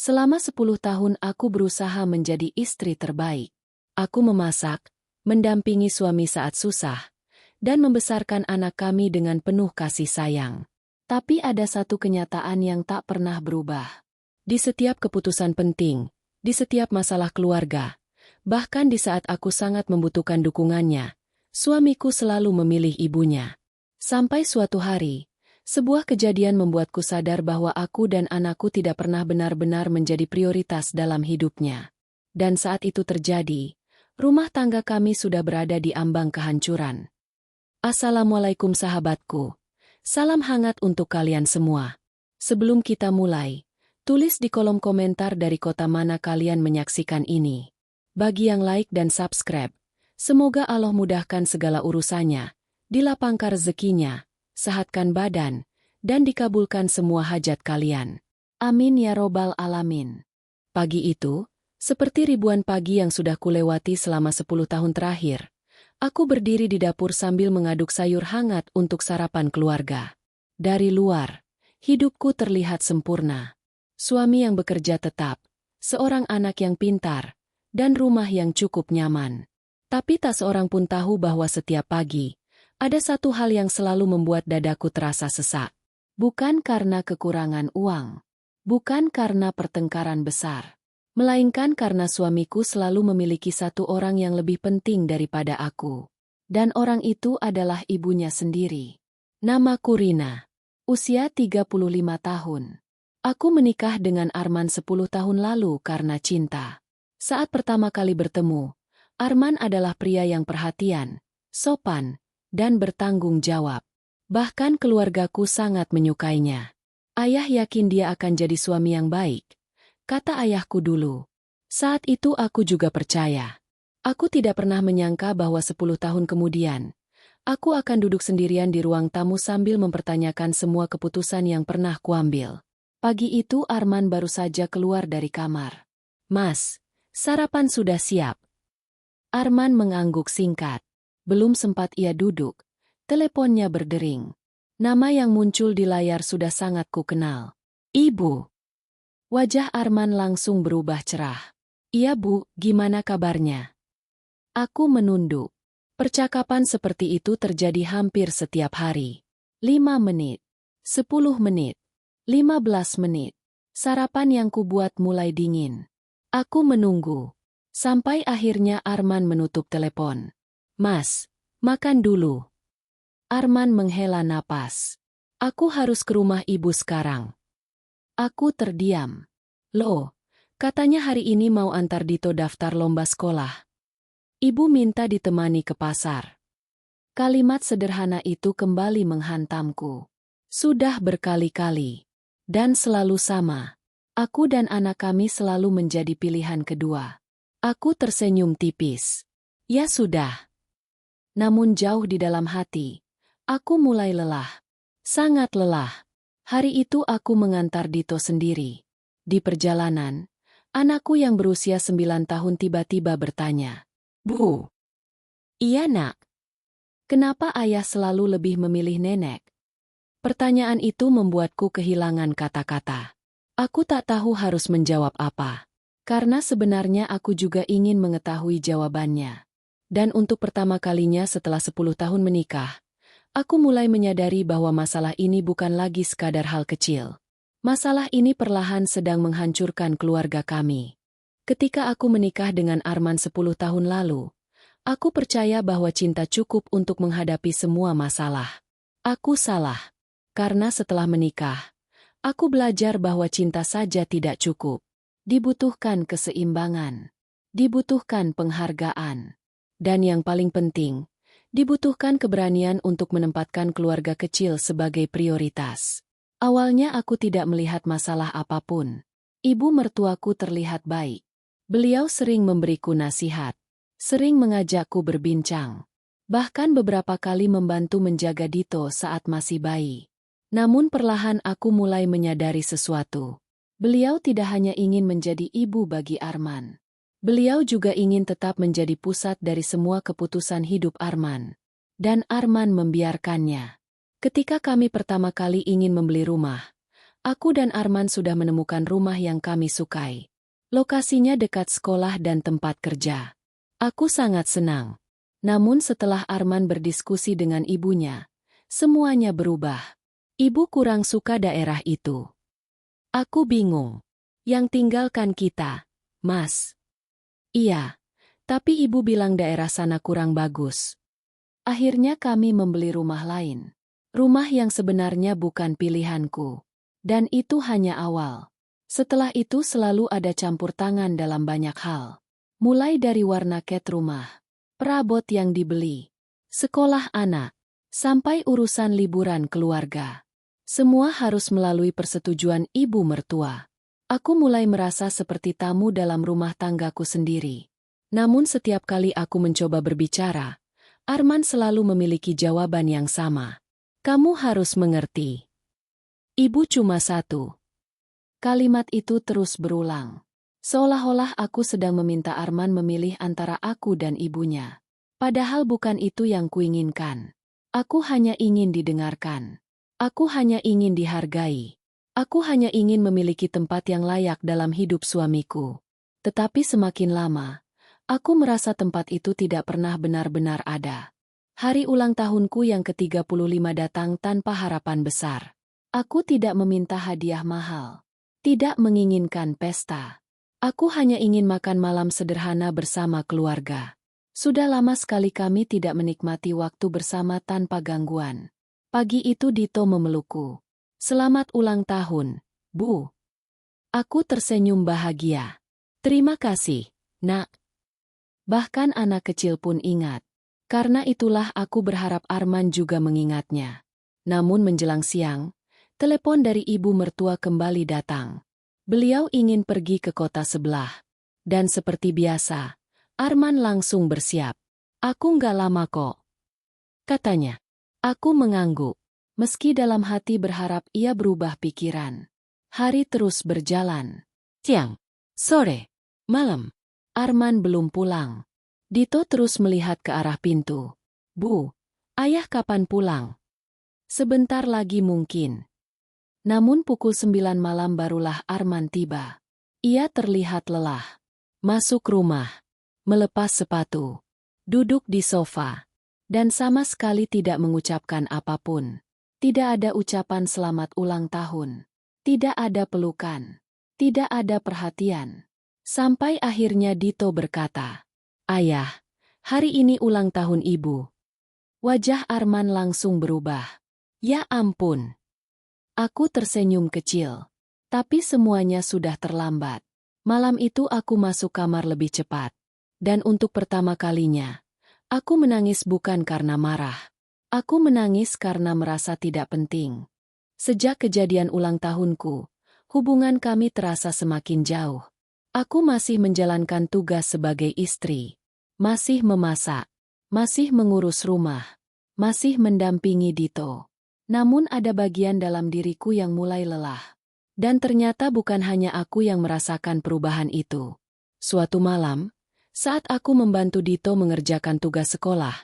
Selama 10 tahun aku berusaha menjadi istri terbaik. Aku memasak, mendampingi suami saat susah, dan membesarkan anak kami dengan penuh kasih sayang. Tapi ada satu kenyataan yang tak pernah berubah. Di setiap keputusan penting, di setiap masalah keluarga, bahkan di saat aku sangat membutuhkan dukungannya, suamiku selalu memilih ibunya. Sampai suatu hari, sebuah kejadian membuatku sadar bahwa aku dan anakku tidak pernah benar-benar menjadi prioritas dalam hidupnya. Dan saat itu terjadi, rumah tangga kami sudah berada di ambang kehancuran. Assalamualaikum sahabatku. Salam hangat untuk kalian semua. Sebelum kita mulai, tulis di kolom komentar dari kota mana kalian menyaksikan ini. Bagi yang like dan subscribe, semoga Allah mudahkan segala urusannya, dilapangkan rezekinya, sehatkan badan, dan dikabulkan semua hajat kalian. Amin ya robbal alamin. Pagi itu, seperti ribuan pagi yang sudah kulewati selama 10 tahun terakhir, aku berdiri di dapur sambil mengaduk sayur hangat untuk sarapan keluarga. Dari luar, hidupku terlihat sempurna. Suami yang bekerja tetap, seorang anak yang pintar, dan rumah yang cukup nyaman. Tapi tak seorang pun tahu bahwa setiap pagi, ada satu hal yang selalu membuat dadaku terasa sesak. Bukan karena kekurangan uang, bukan karena pertengkaran besar, melainkan karena suamiku selalu memiliki satu orang yang lebih penting daripada aku. Dan orang itu adalah ibunya sendiri. Namaku Rina. Usia 35 tahun. Aku menikah dengan Arman 10 tahun lalu karena cinta. Saat pertama kali bertemu, Arman adalah pria yang perhatian, sopan, dan bertanggung jawab. Bahkan keluargaku sangat menyukainya. Ayah yakin dia akan jadi suami yang baik, kata ayahku dulu. Saat itu aku juga percaya. Aku tidak pernah menyangka bahwa 10 tahun kemudian, aku akan duduk sendirian di ruang tamu sambil mempertanyakan semua keputusan yang pernah kuambil. Pagi itu Arman baru saja keluar dari kamar. "Mas, sarapan sudah siap." Arman mengangguk singkat. Belum sempat ia duduk, teleponnya berdering. Nama yang muncul di layar sudah sangat kukenal. "Ibu." Wajah Arman langsung berubah cerah. "Iya Bu, gimana kabarnya?" Aku menunduk. Percakapan seperti itu terjadi hampir setiap hari. 5 menit, 10 menit, 15 menit. Sarapan yang kubuat mulai dingin. Aku menunggu. Sampai akhirnya Arman menutup telepon. "Mas, makan dulu." Arman menghela napas. "Aku harus ke rumah ibu sekarang." Aku terdiam. "Loh, katanya hari ini mau antar Dito daftar lomba sekolah. Ibu minta ditemani ke pasar." Kalimat sederhana itu kembali menghantamku. Sudah berkali-kali. Dan selalu sama. Aku dan anak kami selalu menjadi pilihan kedua. Aku tersenyum tipis. Ya sudah. Namun jauh di dalam hati, aku mulai lelah. Sangat lelah. Hari itu aku mengantar Dito sendiri. Di perjalanan, anakku yang berusia 9 tahun tiba-tiba bertanya, "Bu." "Iya nak. Kenapa ayah selalu lebih memilih nenek?" Pertanyaan itu membuatku kehilangan kata-kata. Aku tak tahu harus menjawab apa. Karena sebenarnya aku juga ingin mengetahui jawabannya. Dan untuk pertama kalinya setelah 10 tahun menikah, aku mulai menyadari bahwa masalah ini bukan lagi sekadar hal kecil. Masalah ini perlahan sedang menghancurkan keluarga kami. Ketika aku menikah dengan Arman 10 tahun lalu, aku percaya bahwa cinta cukup untuk menghadapi semua masalah. Aku salah. Karena setelah menikah, aku belajar bahwa cinta saja tidak cukup. Dibutuhkan keseimbangan. Dibutuhkan penghargaan. Dan yang paling penting, dibutuhkan keberanian untuk menempatkan keluarga kecil sebagai prioritas. Awalnya aku tidak melihat masalah apapun. Ibu mertuaku terlihat baik. Beliau sering memberiku nasihat. Sering mengajakku berbincang. Bahkan beberapa kali membantu menjaga Dito saat masih bayi. Namun perlahan aku mulai menyadari sesuatu. Beliau tidak hanya ingin menjadi ibu bagi Arman. Beliau juga ingin tetap menjadi pusat dari semua keputusan hidup Arman. Dan Arman membiarkannya. Ketika kami pertama kali ingin membeli rumah, Aku dan Arman sudah menemukan rumah yang kami sukai. Lokasinya dekat sekolah dan tempat kerja. Aku sangat senang. Namun setelah Arman berdiskusi dengan ibunya, semuanya berubah. Ibu kurang suka daerah itu. Aku bingung. Yang tinggalkan kita, Mas. Iya, tapi ibu bilang daerah sana kurang bagus. Akhirnya kami membeli rumah lain. Rumah yang sebenarnya bukan pilihanku. Dan itu hanya awal. Setelah itu selalu ada campur tangan dalam banyak hal. Mulai dari warna cat rumah, perabot yang dibeli, sekolah anak, sampai urusan liburan keluarga. Semua harus melalui persetujuan ibu mertua. Aku mulai merasa seperti tamu dalam rumah tanggaku sendiri. Namun setiap kali aku mencoba berbicara, Arman selalu memiliki jawaban yang sama. Kamu harus mengerti. Ibu cuma satu. Kalimat itu terus berulang. Seolah-olah aku sedang meminta Arman memilih antara aku dan ibunya. Padahal bukan itu yang kuinginkan. Aku hanya ingin didengarkan. Aku hanya ingin dihargai. Aku hanya ingin memiliki tempat yang layak dalam hidup suamiku. Tetapi semakin lama, aku merasa tempat itu tidak pernah benar-benar ada. Hari ulang tahunku yang ke-35 datang tanpa harapan besar. Aku tidak meminta hadiah mahal. Tidak menginginkan pesta. Aku hanya ingin makan malam sederhana bersama keluarga. Sudah lama sekali kami tidak menikmati waktu bersama tanpa gangguan. Pagi itu Dito memelukku. Selamat ulang tahun, Bu. Aku tersenyum bahagia. Terima kasih, Nak. Bahkan anak kecil pun ingat. Karena itulah aku berharap Arman juga mengingatnya. Namun menjelang siang, telepon dari ibu mertua kembali datang. Beliau ingin pergi ke kota sebelah. Dan seperti biasa, Arman langsung bersiap. Aku nggak lama kok, katanya. Aku mengangguk, meski dalam hati berharap ia berubah pikiran. Hari terus berjalan. Siang, sore, malam. Arman belum pulang. Dito terus melihat ke arah pintu. Bu, ayah kapan pulang? Sebentar lagi mungkin. Namun pukul 9 malam barulah Arman tiba. Ia terlihat lelah. Masuk rumah. Melepas sepatu. Duduk di sofa. Dan sama sekali tidak mengucapkan apapun. Tidak ada ucapan selamat ulang tahun. Tidak ada pelukan. Tidak ada perhatian. Sampai akhirnya Dito berkata, "Ayah, hari ini ulang tahun ibu." Wajah Arman langsung berubah. Ya ampun. Aku tersenyum kecil. Tapi semuanya sudah terlambat. Malam itu aku masuk kamar lebih cepat. Dan untuk pertama kalinya, aku menangis bukan karena marah. Aku menangis karena merasa tidak penting. Sejak kejadian ulang tahunku, hubungan kami terasa semakin jauh. Aku masih menjalankan tugas sebagai istri. Masih memasak. Masih mengurus rumah. Masih mendampingi Dito. Namun ada bagian dalam diriku yang mulai lelah. Dan ternyata bukan hanya aku yang merasakan perubahan itu. Suatu malam, saat aku membantu Dito mengerjakan tugas sekolah,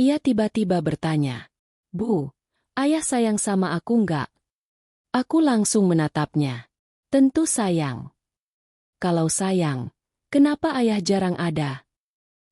ia tiba-tiba bertanya, "Bu, ayah sayang sama aku enggak?" Aku langsung menatapnya. Tentu sayang. Kalau sayang, kenapa ayah jarang ada?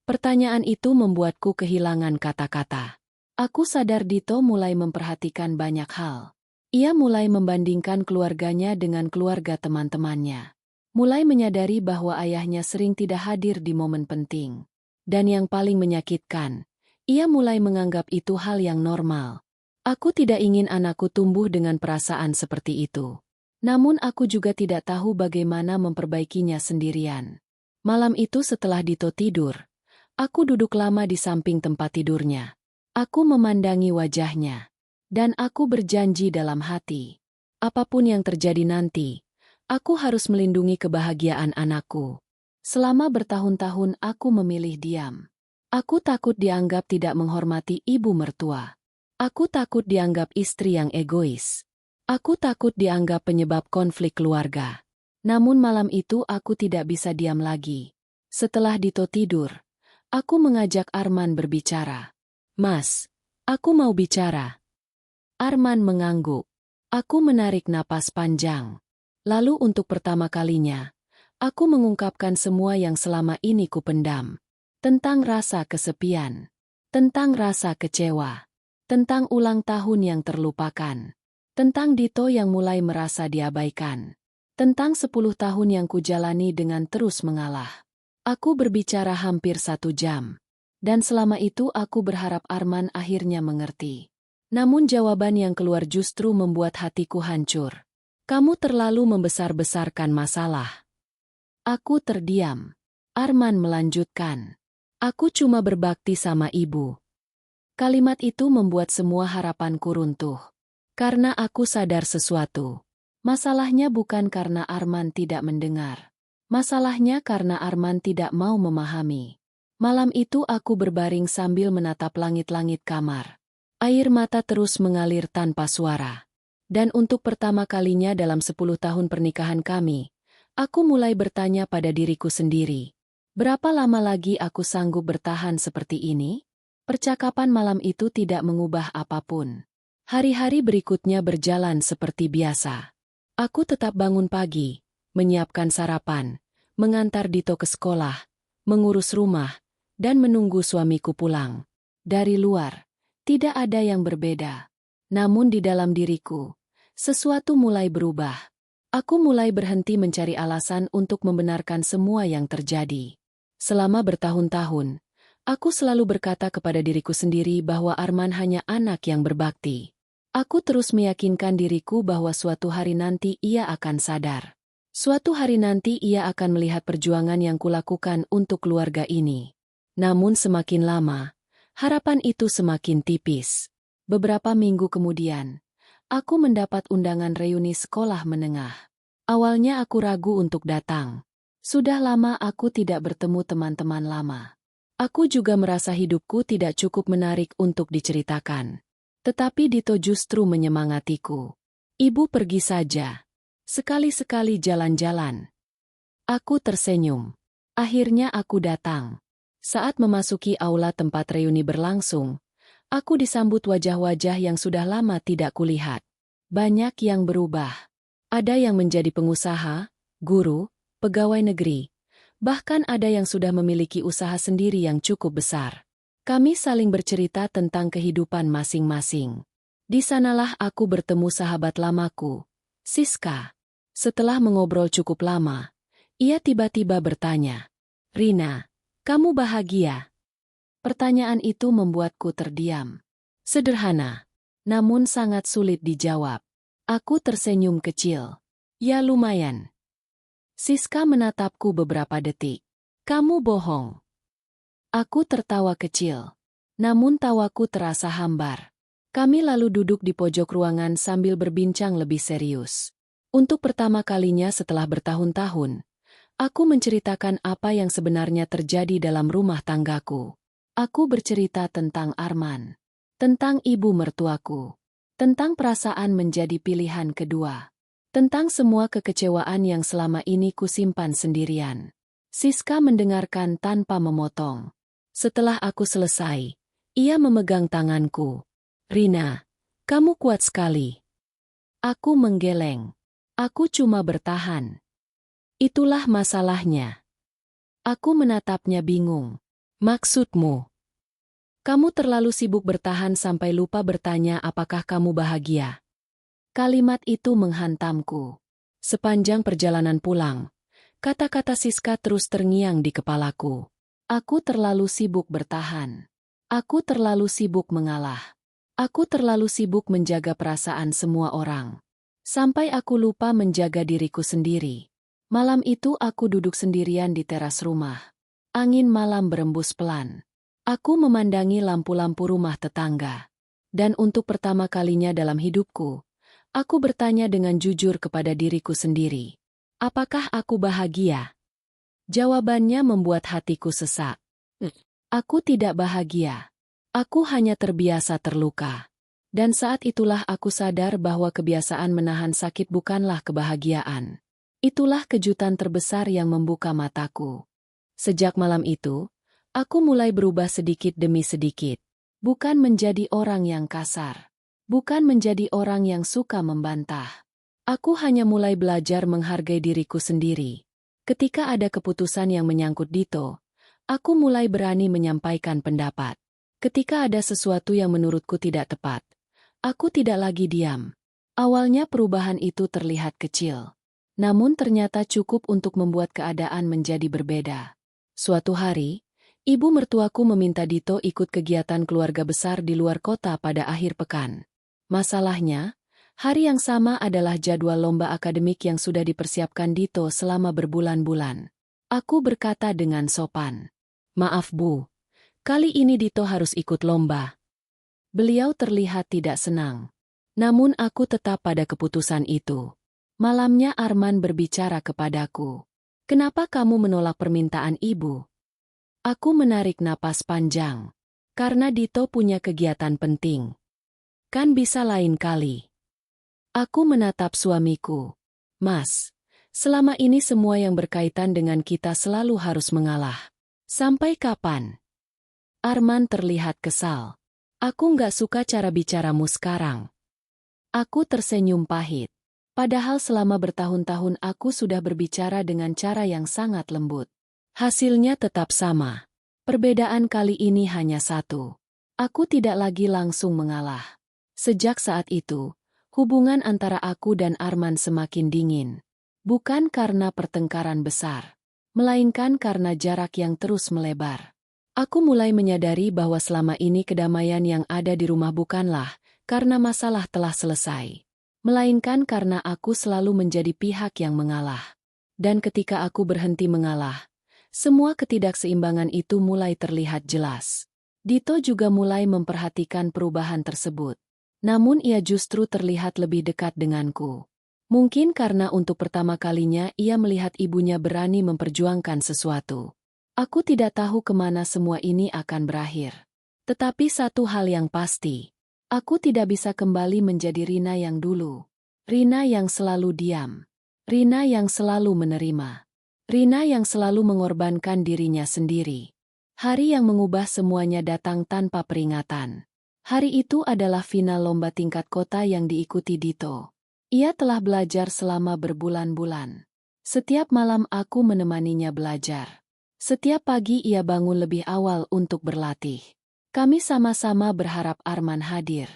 Pertanyaan itu membuatku kehilangan kata-kata. Aku sadar Dito mulai memperhatikan banyak hal. Ia mulai membandingkan keluarganya dengan keluarga teman-temannya. Mulai menyadari bahwa ayahnya sering tidak hadir di momen penting. Dan yang paling menyakitkan, ia mulai menganggap itu hal yang normal. Aku tidak ingin anakku tumbuh dengan perasaan seperti itu. Namun aku juga tidak tahu bagaimana memperbaikinya sendirian. Malam itu setelah Dito tidur, aku duduk lama di samping tempat tidurnya. Aku memandangi wajahnya. Dan aku berjanji dalam hati. Apapun yang terjadi nanti, aku harus melindungi kebahagiaan anakku. Selama bertahun-tahun aku memilih diam. Aku takut dianggap tidak menghormati ibu mertua. Aku takut dianggap istri yang egois. Aku takut dianggap penyebab konflik keluarga. Namun malam itu aku tidak bisa diam lagi. Setelah Dito tidur, aku mengajak Arman berbicara. "Mas, aku mau bicara." Arman mengangguk. Aku menarik napas panjang. Lalu untuk pertama kalinya, aku mengungkapkan semua yang selama ini kupendam. Tentang rasa kesepian. Tentang rasa kecewa. Tentang ulang tahun yang terlupakan. Tentang Dito yang mulai merasa diabaikan. Tentang 10 tahun yang kujalani dengan terus mengalah. Aku berbicara hampir 1 jam. Dan selama itu aku berharap Arman akhirnya mengerti. Namun jawaban yang keluar justru membuat hatiku hancur. Kamu terlalu membesar-besarkan masalah. Aku terdiam. Arman melanjutkan. Aku cuma berbakti sama ibu. Kalimat itu membuat semua harapanku runtuh. Karena aku sadar sesuatu. Masalahnya bukan karena Arman tidak mendengar. Masalahnya karena Arman tidak mau memahami. Malam itu aku berbaring sambil menatap langit-langit kamar. Air mata terus mengalir tanpa suara. Dan untuk pertama kalinya dalam 10 tahun pernikahan kami, aku mulai bertanya pada diriku sendiri. Berapa lama lagi aku sanggup bertahan seperti ini? Percakapan malam itu tidak mengubah apapun. Hari-hari berikutnya berjalan seperti biasa. Aku tetap bangun pagi, menyiapkan sarapan, mengantar Dito ke sekolah, mengurus rumah, dan menunggu suamiku pulang. Dari luar, tidak ada yang berbeda. Namun di dalam diriku, sesuatu mulai berubah. Aku mulai berhenti mencari alasan untuk membenarkan semua yang terjadi. Selama bertahun-tahun, aku selalu berkata kepada diriku sendiri bahwa Arman hanya anak yang berbakti. Aku terus meyakinkan diriku bahwa suatu hari nanti ia akan sadar. Suatu hari nanti ia akan melihat perjuangan yang kulakukan untuk keluarga ini. Namun semakin lama, harapan itu semakin tipis. Beberapa minggu kemudian, aku mendapat undangan reuni sekolah menengah. Awalnya aku ragu untuk datang. Sudah lama aku tidak bertemu teman-teman lama. Aku juga merasa hidupku tidak cukup menarik untuk diceritakan. Tetapi Dito justru menyemangatiku. Ibu pergi saja. Sekali-sekali jalan-jalan. Aku tersenyum. Akhirnya aku datang. Saat memasuki aula tempat reuni berlangsung, aku disambut wajah-wajah yang sudah lama tidak kulihat. Banyak yang berubah. Ada yang menjadi pengusaha, guru, pegawai negeri. Bahkan ada yang sudah memiliki usaha sendiri yang cukup besar. Kami saling bercerita tentang kehidupan masing-masing. Di sanalah aku bertemu sahabat lamaku, Siska. Setelah mengobrol cukup lama, ia tiba-tiba bertanya, "Rina, kamu bahagia?" Pertanyaan itu membuatku terdiam. Sederhana, namun sangat sulit dijawab. Aku tersenyum kecil. Ya lumayan. Siska menatapku beberapa detik. Kamu bohong. Aku tertawa kecil. Namun tawaku terasa hambar. Kami lalu duduk di pojok ruangan sambil berbincang lebih serius. Untuk pertama kalinya setelah bertahun-tahun, aku menceritakan apa yang sebenarnya terjadi dalam rumah tanggaku. Aku bercerita tentang Arman. Tentang ibu mertuaku. Tentang perasaan menjadi pilihan kedua. Tentang semua kekecewaan yang selama ini kusimpan sendirian. Siska mendengarkan tanpa memotong. Setelah aku selesai, ia memegang tanganku. "Rina, kamu kuat sekali." Aku menggeleng. Aku cuma bertahan. Itulah masalahnya. Aku menatapnya bingung. Maksudmu? Kamu terlalu sibuk bertahan sampai lupa bertanya apakah kamu bahagia. Kalimat itu menghantamku. Sepanjang perjalanan pulang, kata-kata Siska terus terngiang di kepalaku. Aku terlalu sibuk bertahan. Aku terlalu sibuk mengalah. Aku terlalu sibuk menjaga perasaan semua orang. Sampai aku lupa menjaga diriku sendiri. Malam itu aku duduk sendirian di teras rumah. Angin malam berembus pelan. Aku memandangi lampu-lampu rumah tetangga. Dan untuk pertama kalinya dalam hidupku, aku bertanya dengan jujur kepada diriku sendiri. Apakah aku bahagia? Jawabannya membuat hatiku sesak. Aku tidak bahagia. Aku hanya terbiasa terluka. Dan saat itulah aku sadar bahwa kebiasaan menahan sakit bukanlah kebahagiaan. Itulah kejutan terbesar yang membuka mataku. Sejak malam itu, aku mulai berubah sedikit demi sedikit. Bukan menjadi orang yang kasar. bukan menjadi orang yang suka membantah. Aku hanya mulai belajar menghargai diriku sendiri. Ketika ada keputusan yang menyangkut Dito, aku mulai berani menyampaikan pendapat. Ketika ada sesuatu yang menurutku tidak tepat, aku tidak lagi diam. Awalnya perubahan itu terlihat kecil, namun ternyata cukup untuk membuat keadaan menjadi berbeda. Suatu hari, ibu mertuaku meminta Dito ikut kegiatan keluarga besar di luar kota pada akhir pekan. Masalahnya, hari yang sama adalah jadwal lomba akademik yang sudah dipersiapkan Dito selama berbulan-bulan. Aku berkata dengan sopan, "Maaf Bu, kali ini Dito harus ikut lomba." Beliau terlihat tidak senang. Namun aku tetap pada keputusan itu. Malamnya Arman berbicara kepadaku. "Kenapa kamu menolak permintaan ibu?" Aku menarik napas panjang. Karena Dito punya kegiatan penting. Kan bisa lain kali. Aku menatap suamiku. "Mas, selama ini semua yang berkaitan dengan kita selalu harus mengalah. Sampai kapan?" Arman terlihat kesal. "Aku nggak suka cara bicaramu sekarang." Aku tersenyum pahit. Padahal selama bertahun-tahun aku sudah berbicara dengan cara yang sangat lembut. Hasilnya tetap sama. Perbedaan kali ini hanya satu. Aku tidak lagi langsung mengalah. Sejak saat itu, hubungan antara aku dan Arman semakin dingin. Bukan karena pertengkaran besar, melainkan karena jarak yang terus melebar. Aku mulai menyadari bahwa selama ini kedamaian yang ada di rumah bukanlah karena masalah telah selesai, melainkan karena aku selalu menjadi pihak yang mengalah. Dan ketika aku berhenti mengalah, semua ketidakseimbangan itu mulai terlihat jelas. Dito juga mulai memperhatikan perubahan tersebut. Namun ia justru terlihat lebih dekat denganku. Mungkin karena untuk pertama kalinya ia melihat ibunya berani memperjuangkan sesuatu. Aku tidak tahu kemana semua ini akan berakhir. Tetapi satu hal yang pasti. Aku tidak bisa kembali menjadi Rina yang dulu. Rina yang selalu diam. Rina yang selalu menerima. Rina yang selalu mengorbankan dirinya sendiri. Hari yang mengubah semuanya datang tanpa peringatan. Hari itu adalah final lomba tingkat kota yang diikuti Dito. Ia telah belajar selama berbulan-bulan. Setiap malam aku menemaninya belajar. Setiap pagi ia bangun lebih awal untuk berlatih. Kami sama-sama berharap Arman hadir.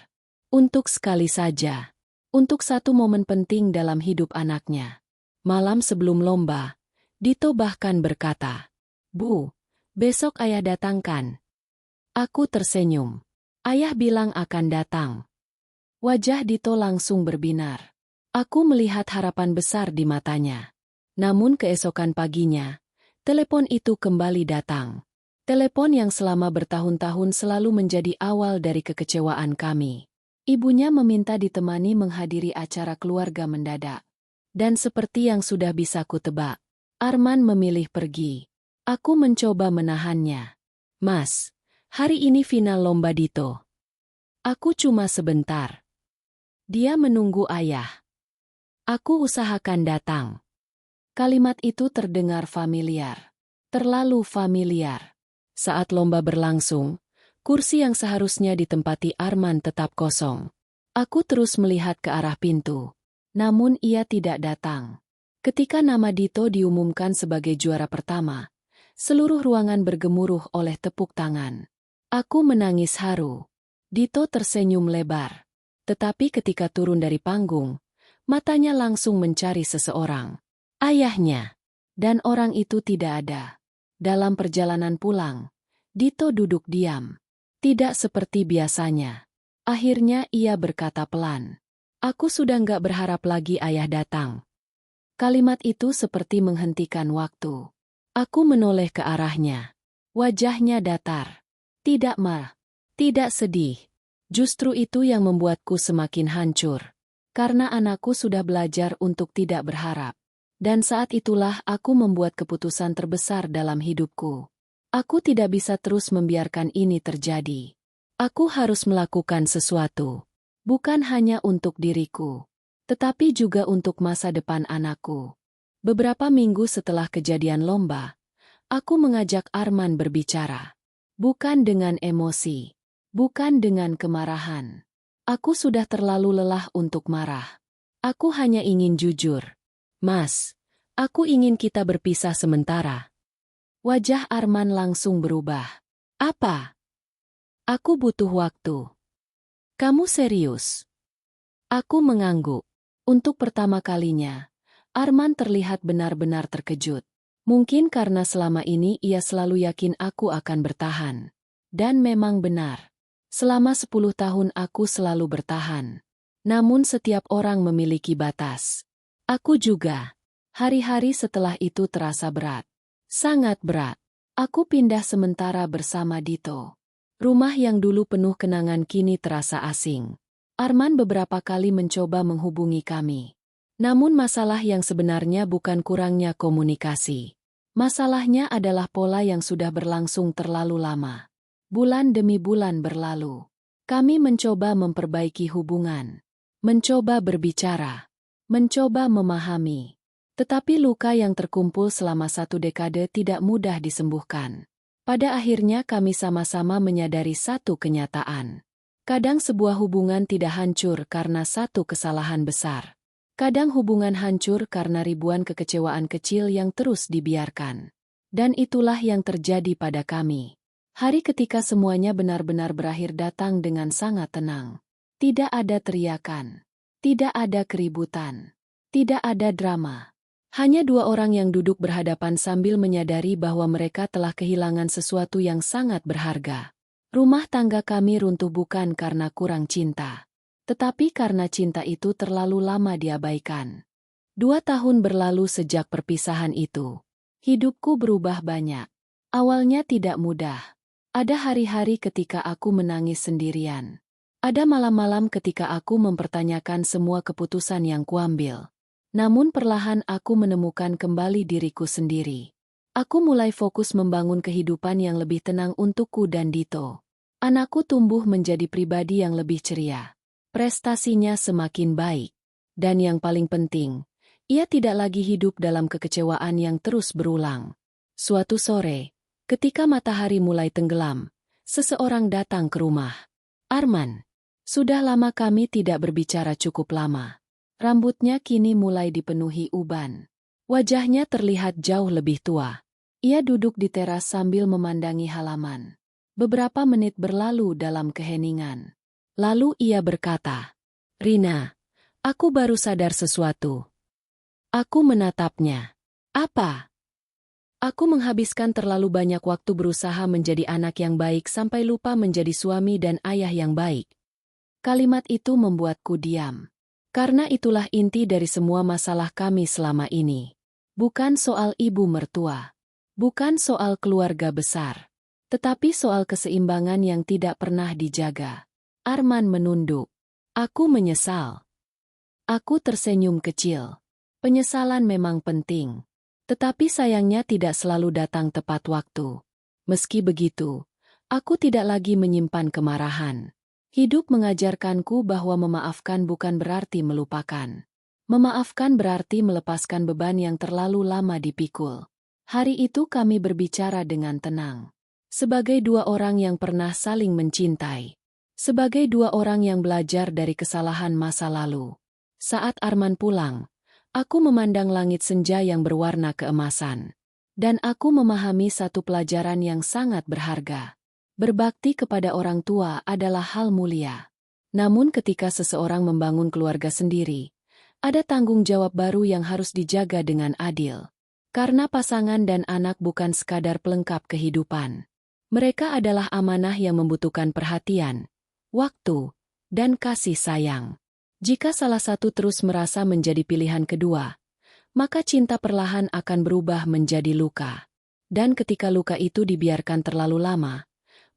Untuk sekali saja. Untuk satu momen penting dalam hidup anaknya. Malam sebelum lomba, Dito bahkan berkata, "Bu, besok ayah datang kan?" Aku tersenyum. "Ayah bilang akan datang." Wajah Dito langsung berbinar. Aku melihat harapan besar di matanya. Namun keesokan paginya, telepon itu kembali datang. Telepon yang selama bertahun-tahun selalu menjadi awal dari kekecewaan kami. Ibunya meminta ditemani menghadiri acara keluarga mendadak. Dan seperti yang sudah bisa kutebak, Arman memilih pergi. Aku mencoba menahannya. "Mas, hari ini final lomba Dito. Aku cuma sebentar." Dia menunggu ayah. "Aku usahakan datang." Kalimat itu terdengar familiar. Terlalu familiar. Saat lomba berlangsung, kursi yang seharusnya ditempati Arman tetap kosong. Aku terus melihat ke arah pintu. Namun ia tidak datang. Ketika nama Dito diumumkan sebagai juara pertama, seluruh ruangan bergemuruh oleh tepuk tangan. Aku menangis haru. Dito tersenyum lebar. Tetapi ketika turun dari panggung, matanya langsung mencari seseorang. Ayahnya. Dan orang itu tidak ada. Dalam perjalanan pulang, Dito duduk diam. Tidak seperti biasanya. Akhirnya ia berkata pelan, "Aku sudah nggak berharap lagi ayah datang." Kalimat itu seperti menghentikan waktu. Aku menoleh ke arahnya. Wajahnya datar. Tidak marah. Tidak sedih. Justru itu yang membuatku semakin hancur. Karena anakku sudah belajar untuk tidak berharap. Dan saat itulah aku membuat keputusan terbesar dalam hidupku. Aku tidak bisa terus membiarkan ini terjadi. Aku harus melakukan sesuatu. Bukan hanya untuk diriku, tetapi juga untuk masa depan anakku. Beberapa minggu setelah kejadian lomba, aku mengajak Arman berbicara. Bukan dengan emosi. Bukan dengan kemarahan. Aku sudah terlalu lelah untuk marah. Aku hanya ingin jujur. Mas, aku ingin kita berpisah sementara. Wajah Arman langsung berubah. Apa? Aku butuh waktu. Kamu serius? Aku mengangguk. Untuk pertama kalinya, Arman terlihat benar-benar terkejut. Mungkin karena selama ini ia selalu yakin aku akan bertahan. Dan memang benar. Selama 10 tahun aku selalu bertahan. Namun setiap orang memiliki batas. Aku juga. Hari-hari setelah itu terasa berat. Sangat berat. Aku pindah sementara bersama Dito. Rumah yang dulu penuh kenangan kini terasa asing. Arman beberapa kali mencoba menghubungi kami. Namun masalah yang sebenarnya bukan kurangnya komunikasi. Masalahnya adalah pola yang sudah berlangsung terlalu lama. Bulan demi bulan berlalu. Kami mencoba memperbaiki hubungan. Mencoba berbicara. Mencoba memahami. Tetapi luka yang terkumpul selama 1 dekade tidak mudah disembuhkan. Pada akhirnya kami sama-sama menyadari satu kenyataan. Kadang sebuah hubungan tidak hancur karena satu kesalahan besar. Kadang hubungan hancur karena ribuan kekecewaan kecil yang terus dibiarkan. Dan itulah yang terjadi pada kami. Hari ketika semuanya benar-benar berakhir datang dengan sangat tenang. Tidak ada teriakan. Tidak ada keributan. Tidak ada drama. Hanya 2 orang yang duduk berhadapan sambil menyadari bahwa mereka telah kehilangan sesuatu yang sangat berharga. Rumah tangga kami runtuh bukan karena kurang cinta. Tetapi karena cinta itu terlalu lama diabaikan. 2 tahun berlalu sejak perpisahan itu. Hidupku berubah banyak. Awalnya tidak mudah. Ada hari-hari ketika aku menangis sendirian. Ada malam-malam ketika aku mempertanyakan semua keputusan yang kuambil. Namun perlahan aku menemukan kembali diriku sendiri. Aku mulai fokus membangun kehidupan yang lebih tenang untukku dan Dito. Anakku tumbuh menjadi pribadi yang lebih ceria. Prestasinya semakin baik. Dan yang paling penting, ia tidak lagi hidup dalam kekecewaan yang terus berulang. Suatu sore, ketika matahari mulai tenggelam, seseorang datang ke rumah. Arman. Sudah lama kami tidak berbicara cukup lama. Rambutnya kini mulai dipenuhi uban. Wajahnya terlihat jauh lebih tua. Ia duduk di teras sambil memandangi halaman. Beberapa menit berlalu dalam keheningan. Lalu ia berkata, "Rina, aku baru sadar sesuatu." Aku menatapnya. "Apa?" "Aku menghabiskan terlalu banyak waktu berusaha menjadi anak yang baik sampai lupa menjadi suami dan ayah yang baik." Kalimat itu membuatku diam. Karena itulah inti dari semua masalah kami selama ini. Bukan soal ibu mertua. Bukan soal keluarga besar. Tetapi soal keseimbangan yang tidak pernah dijaga. Arman menunduk. Aku menyesal. Aku tersenyum kecil. Penyesalan memang penting. Tetapi sayangnya tidak selalu datang tepat waktu. Meski begitu, aku tidak lagi menyimpan kemarahan. Hidup mengajarkanku bahwa memaafkan bukan berarti melupakan. Memaafkan berarti melepaskan beban yang terlalu lama dipikul. Hari itu kami berbicara dengan tenang. Sebagai 2 orang yang pernah saling mencintai. Sebagai 2 orang yang belajar dari kesalahan masa lalu. Saat Arman pulang, aku memandang langit senja yang berwarna keemasan. Dan aku memahami satu pelajaran yang sangat berharga. Berbakti kepada orang tua adalah hal mulia. Namun ketika seseorang membangun keluarga sendiri, ada tanggung jawab baru yang harus dijaga dengan adil. Karena pasangan dan anak bukan sekadar pelengkap kehidupan. Mereka adalah amanah yang membutuhkan perhatian, waktu, dan kasih sayang. Jika salah satu terus merasa menjadi pilihan kedua, maka cinta perlahan akan berubah menjadi luka. Dan ketika luka itu dibiarkan terlalu lama,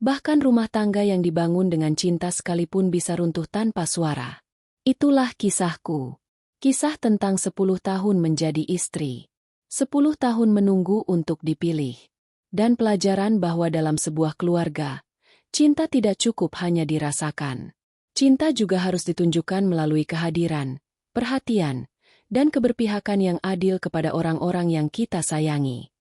bahkan rumah tangga yang dibangun dengan cinta sekalipun bisa runtuh tanpa suara. Itulah kisahku. Kisah tentang 10 tahun menjadi istri. 10 tahun menunggu untuk dipilih. Dan pelajaran bahwa dalam sebuah keluarga, cinta tidak cukup hanya dirasakan. Cinta juga harus ditunjukkan melalui kehadiran, perhatian, dan keberpihakan yang adil kepada orang-orang yang kita sayangi.